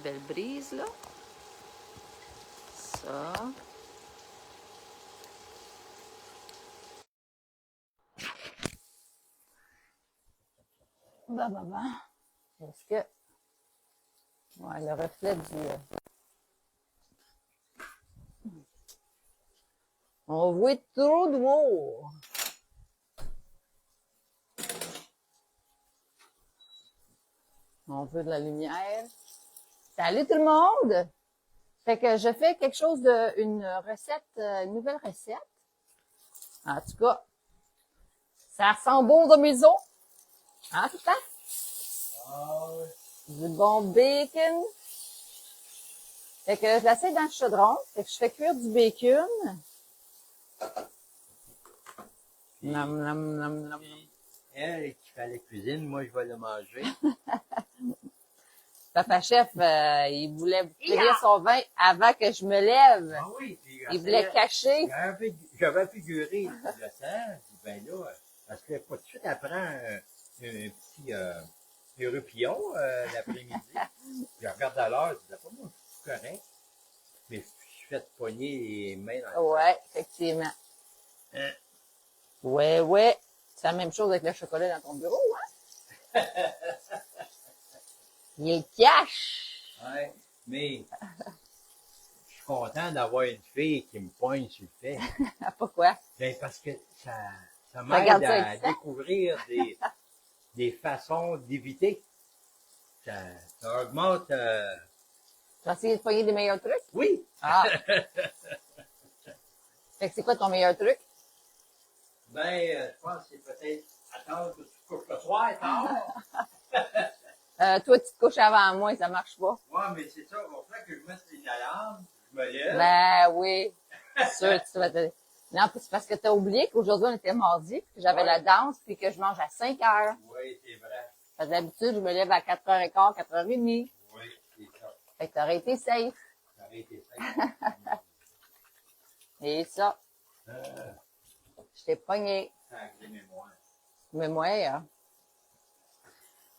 belle brise, là. Ça. Bah. Est-ce que... Ouais, le reflet du... On voit trop de mots. On veut de la lumière. Salut tout le monde! Fait que je fais quelque chose une recette, une nouvelle recette. En tout cas, ça ressemble beau de maison. Hein, tout le temps? Du bon bacon. Fait que je l'essaie dans le chaudron. Fait que je fais cuire du bacon. Nam, nam, nam, nam. Elle qui fait la cuisine, moi je vais le manger. Papa chef, il voulait cuire son vin avant que je me lève. Ah oui, puis Il voulait cacher. j'avais figuré le temps, je dis ben là, parce que pas tout de suite après un petit érupillon l'après-midi. Je regarde à l'heure, je dis pas moi, je suis correct. Mais je suis fait pogner les mains dans le Ouais, effectivement. Ouais. C'est la même chose avec le chocolat dans ton bureau, hein? Il est cash. Ouais, mais je suis content d'avoir une fille qui me poigne sur le fait. Pourquoi? Ben parce que ça Regarde m'aide ça à avec ça. découvrir des façons d'éviter. Ça augmente. Tu vas essayer de pogner des meilleurs trucs? Oui. Ah. Fait que c'est quoi ton meilleur truc? Ben, je pense que c'est peut-être attendre que tu te couches le soir tard. Toi, tu te couches avant moi, ça marche pas. Ouais, mais c'est ça. Il va falloir que je mette une alarme, je me lève. Ben oui. Sûr, tu vas te... Non, c'est parce que tu as oublié qu'aujourd'hui, on était mardi, puis que j'avais la danse, puis que je mange à 5 heures. Oui, c'est vrai. Parce que d'habitude, je me lève à 4h15, 4h30. Oui, c'est ça. Fait que t'aurais été safe. Ça aurait été ça. Et ça, je t'ai pogné. Ça a des mémoires. Mais moi, hein.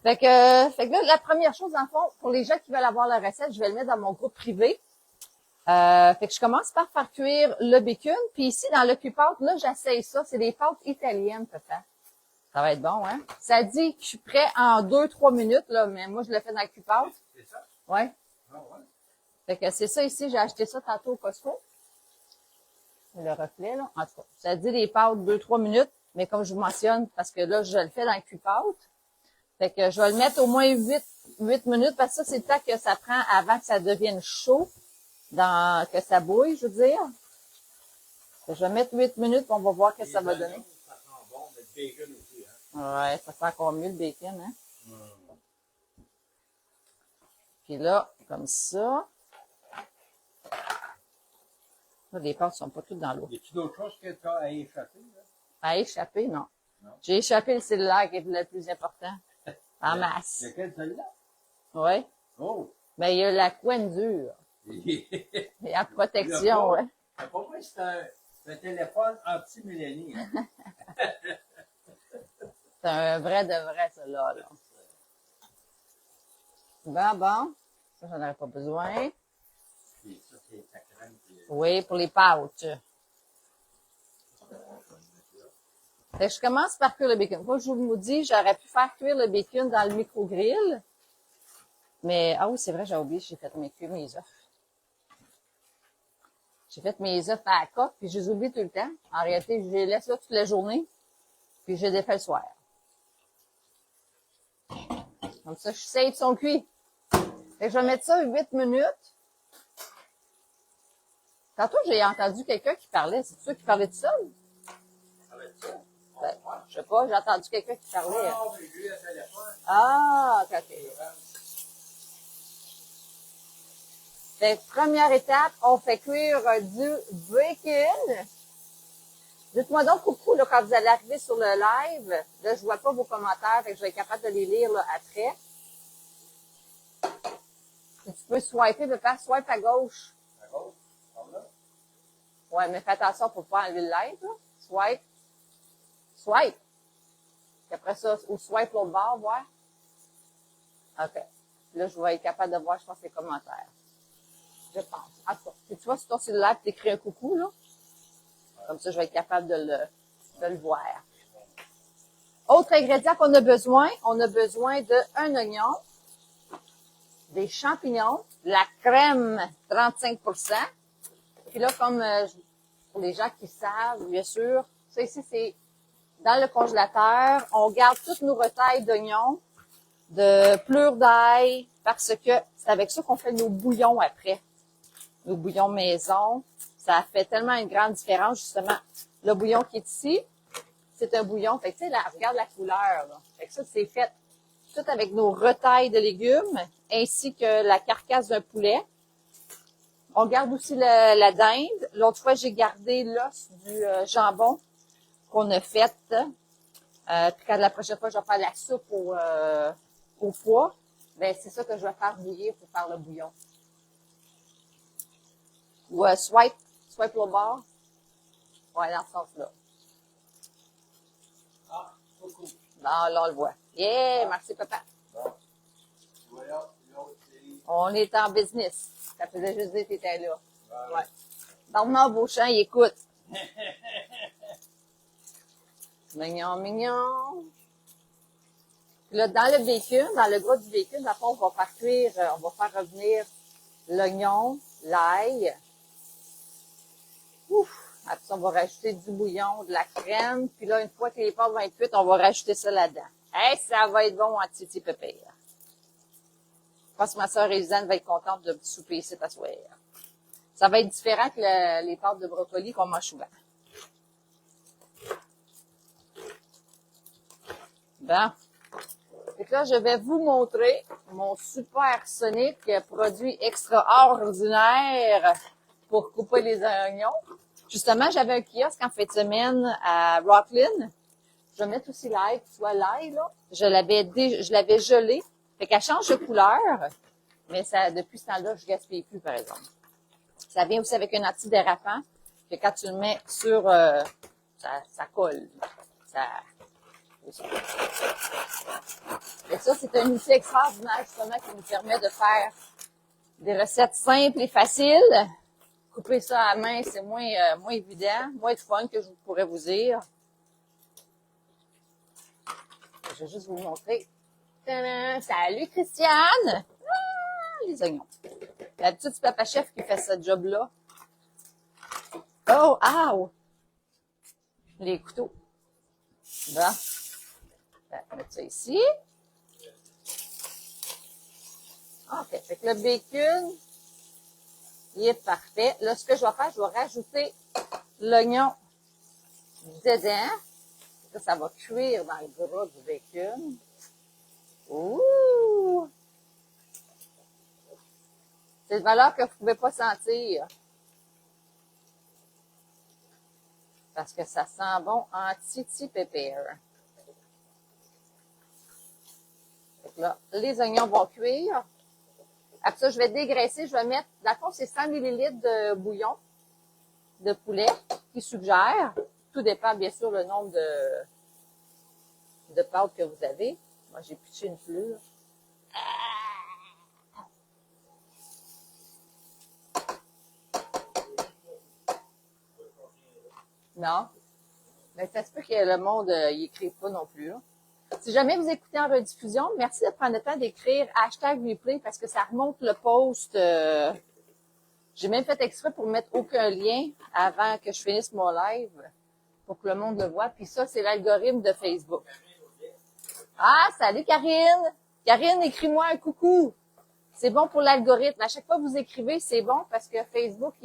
Fait que là, la première chose, dans le fond, pour les gens qui veulent avoir la recette, je vais le mettre dans mon groupe privé. Fait que je commence par faire cuire le bacon. Puis ici, dans le cuit-pâte, là, j'essaye ça. C'est des pâtes italiennes, peut-être. Ça va être bon, hein? Ça dit que je suis prêt en 2-3 minutes, là, mais moi, je le fais dans le cuit-pâte. C'est ça? Ouais. Ah ouais. Fait que c'est ça ici. J'ai acheté ça tantôt au Costco. Le reflet, là. En tout cas, ça dit les pâtes 2-3 minutes. Mais comme je vous mentionne, parce que là, je le fais dans le cuit-pâte. Fait que je vais le mettre au moins 8 minutes, parce que ça, c'est le temps que ça prend avant que ça devienne chaud, que ça bouille, je veux dire. Fait que je vais mettre 8 minutes, puis on va voir ce que ça va donner. Ça sent bon, mais le bacon aussi, hein? Ouais, ça fait encore mieux le bacon, hein. Puis là, comme ça. Là, les pâtes sont pas toutes dans l'eau. Y a-tu d'autres choses que tu as à échapper, là? À échapper, non. Non. J'ai échappé le cellulaire qui est le plus important. En masse. Lequel, celui-là? Oui. Oh! Mais il y a la couenne dure. Et la protection, ouais. Pour moi, c'est un téléphone anti-Mélanie. Hein? C'est un vrai de vrai, ça, là. Bon. Ça, j'en aurais pas besoin. Et ça, c'est ta crème. Oui, pour les pâtes. Fait que je commence par cuire le bacon. Moi, je vous dis, j'aurais pu faire cuire le bacon dans le micro-grill. Mais, ah oui, c'est vrai, j'ai oublié, j'ai fait cuire mes œufs. J'ai fait mes œufs à la coque, puis je les oublie tout le temps. En réalité, je les laisse là toute la journée, puis je les défais le soir. Comme ça, je suis safe, ils sont cuits. Fait que je vais mettre ça 8 minutes. Tantôt, j'ai entendu quelqu'un qui parlait. C'est ça qui parlait tout seul? Ben, je sais pas, j'ai entendu quelqu'un qui parlait. Ah, ok. Fait que première étape, on fait cuire du bacon. Dites-moi donc coucou là, quand vous allez arriver sur le live. Là, je vois pas vos commentaires, fait que je vais être capable de les lire là, après. Et tu peux swiper, mais pas swipe à gauche. À gauche? Comme là? Ouais, mais fais attention pour pas enlever le live. Là. Swipe. Puis après ça, ou swipe l'autre bord, voir. OK. Puis là, je vais être capable de voir, je pense, les commentaires. Je pense. En tout cas, si tu vois sur ton cellulaire, tu écris un coucou, là. Comme ça, je vais être capable de le voir. Autre ingrédient qu'on a besoin, on a besoin d'un oignon, des champignons, de la crème 35%. Puis là, comme pour les gens qui savent, bien sûr, ça ici, c'est dans le congélateur. On garde toutes nos retailles d'oignons, de plure d'ail, parce que c'est avec ça qu'on fait nos bouillons après. Nos bouillons maison. Ça fait tellement une grande différence, justement. Le bouillon qui est ici, c'est un bouillon. Fait que, tu sais, là, regarde la couleur, là. Fait que ça, c'est fait tout avec nos retailles de légumes, ainsi que la carcasse d'un poulet. On garde aussi la dinde. L'autre fois, j'ai gardé l'os du jambon qu'on a fait. Puis quand la prochaine fois, je vais faire la soupe au pois, ben c'est ça que je vais faire bouillir pour faire le bouillon. Ou swipe le bord. Ouais, dans ce sens-là. Ah, beaucoup. Non, là, on le voit. Yeah, merci papa. Bon. Voilà, l'autre, c'est... On est en business. Ça faisait juste dire que t'étais là. Voilà. Ouais. Bernard Beauchamp, il écoute. Mignon, mignon. Puis là, dans le bacon, dans le gras du bacon, dans le fond, on va faire cuire, on va faire revenir l'oignon, l'ail. Ouf! Après ça, on va rajouter du bouillon, de la crème. Puis là, une fois que les pâtes vont être cuites, on va rajouter ça là-dedans. Hey, ça va être bon en titi pépère. Je pense que ma soeur Élisane va être contente de souper ici à soir. Ça va être différent que les pâtes de brocoli qu'on mange souvent. Bon. Fait que là, je vais vous montrer mon super Sonic produit extraordinaire pour couper les oignons. Justement, j'avais un kiosque en fin de semaine à Rocklin. Je vais mettre aussi l'ail, tu vois l'ail, là. Je l'avais gelé. Fait qu'elle change de couleur. Mais ça, depuis ce temps-là, je gaspille plus, par exemple. Ça vient aussi avec un antidérapant. Que quand tu le mets sur, ça colle. Et ça, c'est un outil extraordinaire, justement, qui nous permet de faire des recettes simples et faciles. Couper ça à la main, c'est moins évident, moins de fun que je pourrais vous dire. Je vais juste vous montrer. Tadam! Salut, Christiane! Ah, les oignons. D'habitude, c'est Papa Chef qui fait ce job-là. Oh, ah! Les couteaux. Bon. On va mettre ça ici. OK. Fait que le bacon, il est parfait. Là, ce que je vais faire, je vais rajouter l'oignon dedans. Ça va cuire dans le gras du bacon. Ouh! C'est une valeur que vous ne pouvez pas sentir. Parce que ça sent bon en titi pépère. Là, les oignons vont cuire. Après ça, je vais dégraisser. Je vais mettre, dans le fond, c'est 100 ml de bouillon de poulet qui suggère. Tout dépend, bien sûr, le nombre de pâtes que vous avez. Moi, j'ai pitché une fleur. Non. Mais ça se peut que le monde, y écrive pas non plus. Hein. Si jamais vous écoutez en rediffusion, merci de prendre le temps d'écrire #replay parce que ça remonte le post. J'ai même fait exprès pour mettre aucun lien avant que je finisse mon live pour que le monde le voit. Puis ça, c'est l'algorithme de Facebook. Ah, salut Karine! Karine, écris-moi un coucou. C'est bon pour l'algorithme. À chaque fois que vous écrivez, c'est bon parce que Facebook,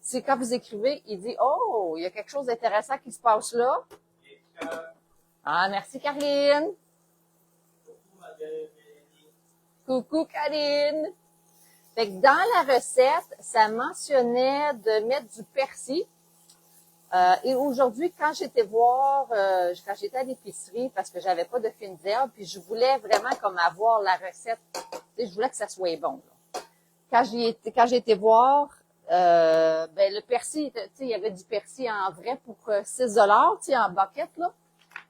c'est quand vous écrivez, il dit « Oh, il y a quelque chose d'intéressant qui se passe là. » Ah, merci Karine. Coucou Karine. Fait que dans la recette, ça mentionnait de mettre du persil. Et aujourd'hui, quand j'étais voir, quand j'étais à l'épicerie, parce que j'avais pas de fines herbes, puis je voulais vraiment comme avoir la recette, je voulais que ça soit bon. Là. Quand j'ai été voir, ben le persil, tu sais, il y avait du persil en vrai pour 6 $, tu sais, en bucket là.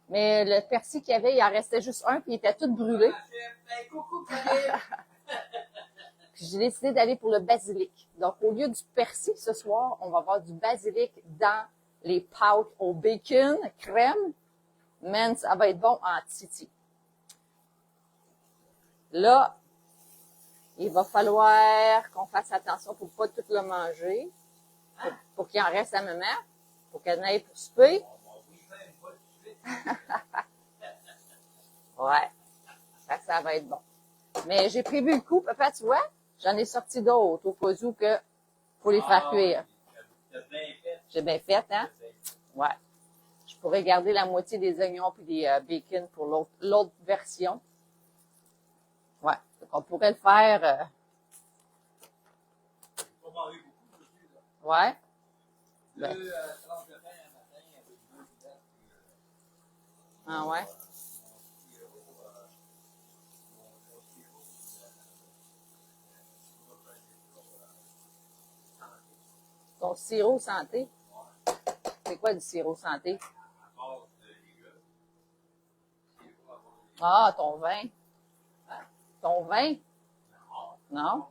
Mais le persil qu'il y avait, il en restait juste un, puis il était tout brûlé. Coucou, Karine. Puis j'ai décidé d'aller pour le basilic. Donc, au lieu du persil ce soir, on va avoir du basilic dans les pâtes au bacon, crème. Man, ça va être bon en titi. Là, il va falloir qu'on fasse attention pour pas tout le manger, pour qu'il en reste à maman, pour qu'elle aille pour souper. Ouais, ça va être bon. Mais j'ai prévu le coup, papa, tu vois, j'en ai sorti d'autres au cas où que faut les faire cuire. J'ai bien fait, hein? Ouais. Je pourrais garder la moitié des oignons puis des bacon pour l'autre version. Ouais. Donc on pourrait le faire. Ouais. Ben. Ah ouais. Ton sirop santé. C'est quoi du sirop santé? Ah, ton vin. Ton vin? Non?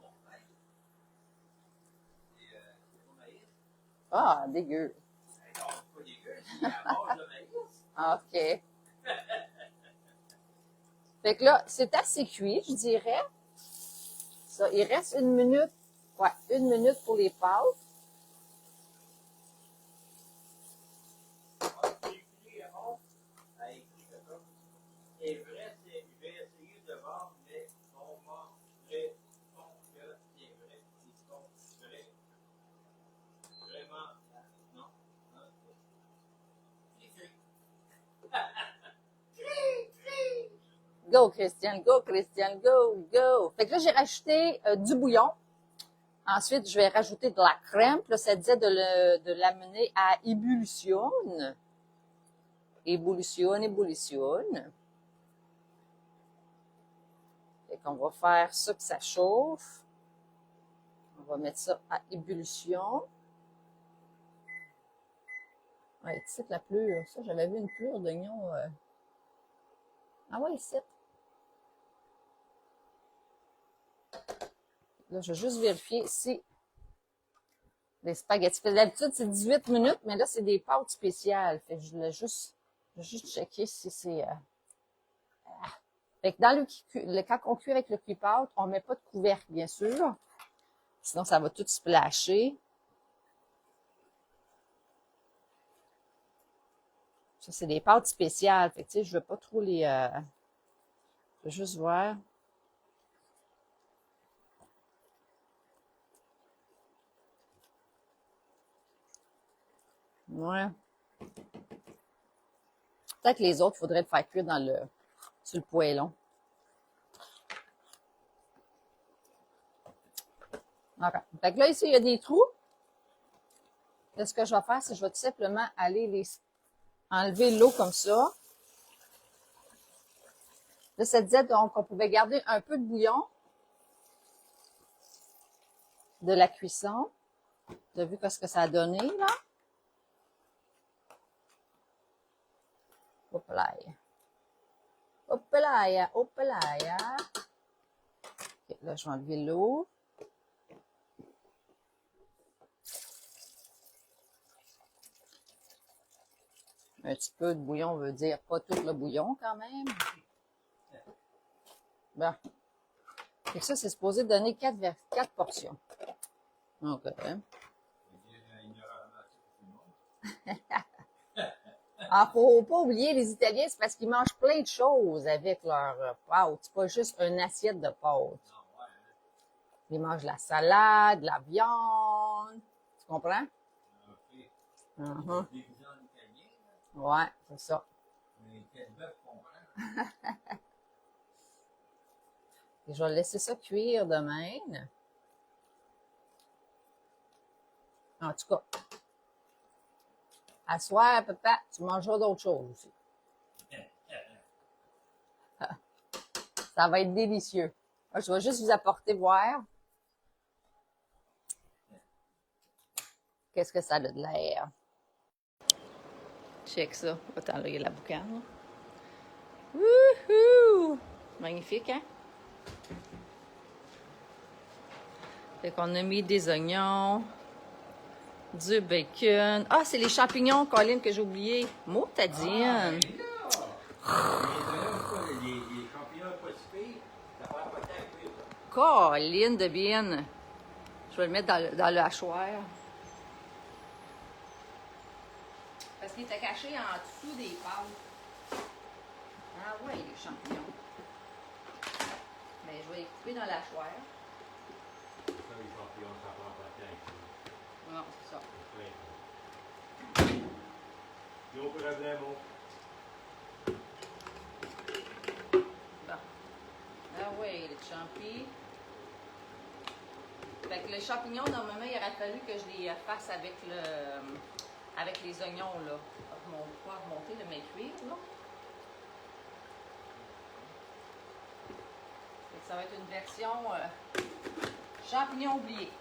Ah, dégueu. OK. Fait que là, c'est assez cuit, je dirais. Ça, il reste 1 minute. Ouais, 1 minute pour les pâtes. Go, Christian, go, Christian, go, go. Fait que là, j'ai rajouté du bouillon. Ensuite, je vais rajouter de la crème. Puis là, ça disait de l'amener à ébullition. Ébullition, ébullition. Fait qu'on va faire ça que ça chauffe. On va mettre ça à ébullition. Ouais, ici, la plure. Ça, j'avais vu une plure d'oignon. Ah ouais, ici. Là, je vais juste vérifier si les spaghettis. D'habitude, c'est 18 minutes, mais là, c'est des pâtes spéciales. Fait que je voulais juste checker si c'est... Fait que dans quand on cuit avec le cuit-pâte, on met pas de couvercle, bien sûr. Sinon, ça va tout splasher. Ça, c'est des pâtes spéciales. Fait que, tu sais, je veux pas trop les... je veux juste voir. Ouais. Peut-être que les autres, il faudrait le faire cuire sur le poêlon. OK. Fait que là, ici, il y a des trous. Là, ce que je vais faire, c'est que je vais tout simplement aller enlever l'eau comme ça. Là, ça disait donc qu'on pouvait garder un peu de bouillon de la cuisson. Vous avez vu ce que ça a donné, là? Hop là. Hop là, hop là. OK, là, je vais enlever l'eau. Un petit peu de bouillon veut dire pas tout le bouillon quand même. Bon. Et ça, c'est supposé donner 4 portions. OK. Ah, faut pas oublier, les Italiens, c'est parce qu'ils mangent plein de choses avec leur pâtes. C'est pas juste une assiette de pâtes. Ils mangent la salade, la viande. Tu comprends? Ouais, c'est ça. Et je vais laisser ça cuire de même. En tout cas, à soir, papa, tu mangeras d'autres choses aussi. Ça va être délicieux. Je vais juste vous apporter voir. Qu'est-ce que ça a de l'air? Check ça. Attends, là, il y a la boucane. Wouhou! Magnifique, hein? Fait qu'on a mis des oignons, du bacon. Ah, c'est les champignons, Colin, que j'ai oublié. Motadine. Les champignons pas si pires, ça prend pas de temps à cuire, ça. Colin de bien. Je vais le mettre dans le hachoir. Parce qu'il était caché en dessous des pâtes. Ah ouais, les champignons. Mais je vais les couper dans la hachoir. Ça, les champignons, ça prend pas de temps à cuire. Non, c'est ça. No problème. Bon. Ah ouais, les champis. Fait que les champignons, normalement, il aurait fallu que je les fasse avec les oignons, là. Pas remonter, mais cuire, là. Fait que ça va être une version champignons oubliés.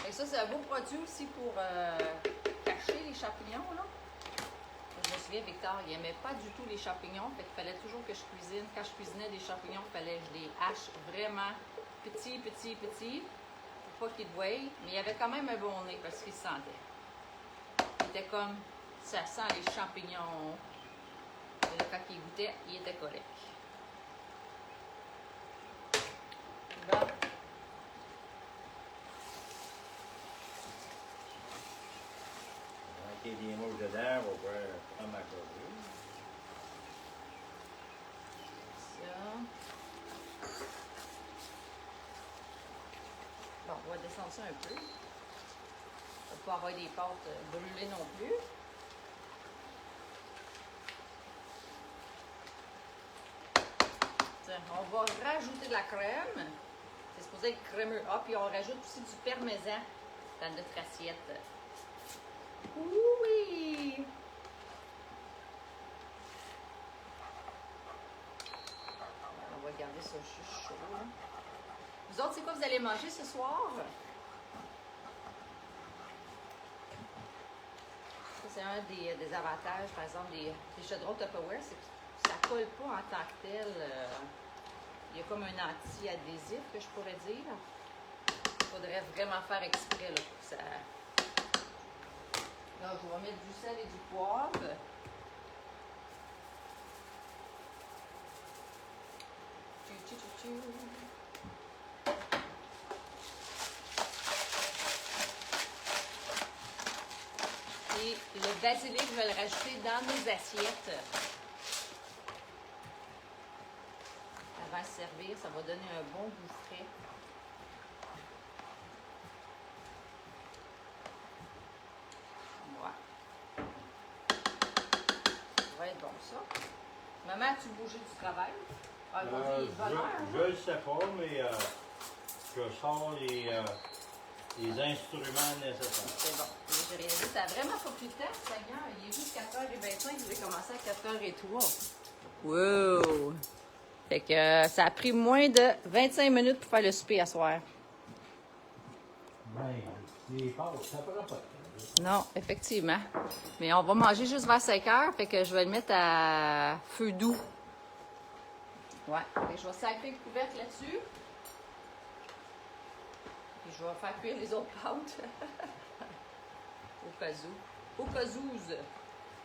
Et ça, c'est un beau produit aussi pour cacher les champignons, là. Je me souviens, Victor, il n'aimait pas du tout les champignons, fait qu'il fallait toujours que je cuisine. Quand je cuisinais des champignons, il fallait que je les hache vraiment petits, pour pas qu'ils te voient. Mais il avait quand même un bon nez parce qu'il se sentait. Il était comme, ça sent les champignons. Et là, quand il goûtait, il était correct. Bon. Il y a des mouches dedans, on va pouvoir prendre ma corde. Ça. Bon, on va descendre ça un peu. On va pas avoir des pâtes brûlées non plus. Tiens, on va rajouter de la crème. C'est supposé être crémeux. Ah, puis on rajoute aussi du parmesan dans notre assiette. Oui! On va garder ça juste chaud. Là. Vous autres, c'est quoi vous allez manger ce soir? Ça, c'est un des avantages, par exemple, des chaudrons Tupperware, c'est que ça colle pas en tant que tel. Il y a comme un anti-adhésif, que je pourrais dire. Il faudrait vraiment faire exprès là, pour que ça... Là, je vais mettre du sel et du poivre. Et le basilic, je vais le rajouter dans nos assiettes. Avant de servir, ça va donner un bon goût frais. Ça va être bon, ça. Maman, as-tu bougé du travail? Ah, aujourd'hui, il est bonne heure, hein? Je ne sais pas, mais je sors les instruments nécessaires. C'est bon. J'ai réalisé, ça a vraiment pas pris de temps, Seigneur. Il est juste 4h25, je vais commencer à 4h03. Wow! Fait que ça a pris moins de 25 minutes pour faire le souper à soir. Ben, les pâtes, ça prend pas de temps. Non, effectivement. Mais on va manger juste vers 5 heures, fait que je vais le mettre à feu doux. Ouais. Fait que je vais sacrer le couvercle là-dessus. Puis je vais faire cuire les autres pâtes. Au cas où. Au cas où.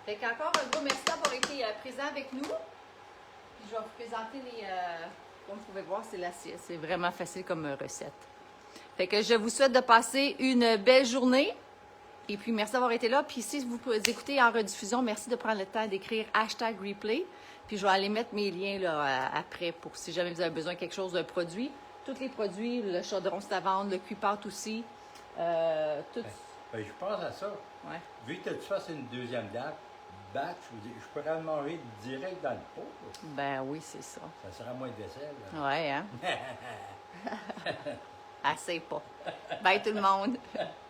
Fait qu'encore un gros merci d'avoir été présent avec nous. Puis je vais vous présenter les... comme vous pouvez voir, c'est vraiment facile comme recette. Fait que je vous souhaite de passer une belle journée. Et puis, merci d'avoir été là. Puis, si vous pouvez écouter en rediffusion, merci de prendre le temps d'écrire #replay. Puis, je vais aller mettre mes liens là, après pour si jamais vous avez besoin de quelque chose d'un produit. Tous les produits, le chaudron, c'est à vendre, le cuit-pâte aussi. Tout. Ben, je pense à ça. Ouais. Vu que tu fasses une deuxième batch, je pourrais le manger direct dans le pot. Ben oui, c'est ça. Ça sera moins de vaisselle. Ouais, hein? Assez pas. Bye tout le monde.